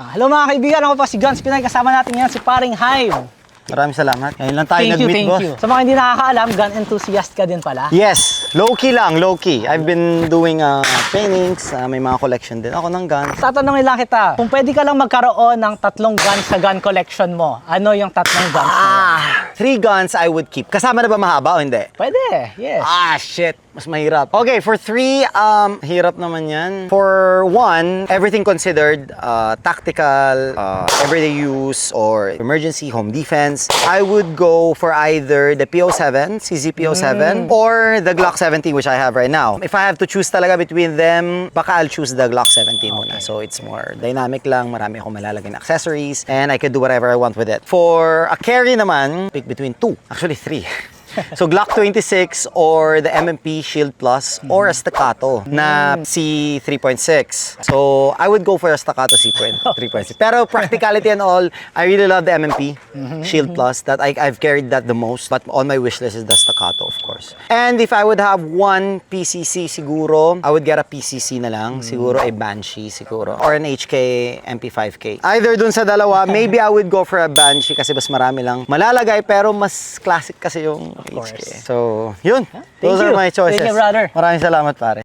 Hello mga kaibigan, ako po si Guns Pinay. Kasama natin ngayon si Paring Hive. Maraming salamat. Ngayon lang tayo Thank nag-meet, boss. you. Sa mga hindi nakakaalam, gun enthusiast ka din pala. Yes, low-key lang, low-key. I've been doing paintings, may mga collection din ako ng guns. Tatanungin lang kita, kung pwede ka lang magkaroon ng 3 guns sa gun collection mo, ano yung 3 guns mo? 3 guns I would keep. Kasama na ba mahaba o hindi? Pwede, yes. Shit. Mas mahirap. Okay, for 3, hirap naman yan. For 1, everything considered, tactical, everyday use, or emergency home defense, I would go for either the PO7, CZ-PO7, or the Glock 17, which I have right now. If I have to choose talaga between them, baka I'll choose the Glock 17 muna. So it's more dynamic lang, marami akong malalagay na accessories, and I could do whatever I want with it. For a carry naman, pick between 2, actually 3. So Glock 26 or the MMP Shield Plus or a Staccato na C3.6. So I would go for a Staccato C3.6. Pero practicality and all, I really love the MMP Shield Plus. That I've carried that the most. But on my wish list is the Staccato, of course. And if I would have one PCC siguro, I would get a PCC na lang. Siguro a Banshee siguro. Or an HK MP5K. Either dun sa dalawa, maybe I would go for a Banshee kasi mas marami lang malalagay pero mas classic kasi yung HK. So, yun. Those are my choices. Thank you, brother. Maraming salamat, pare.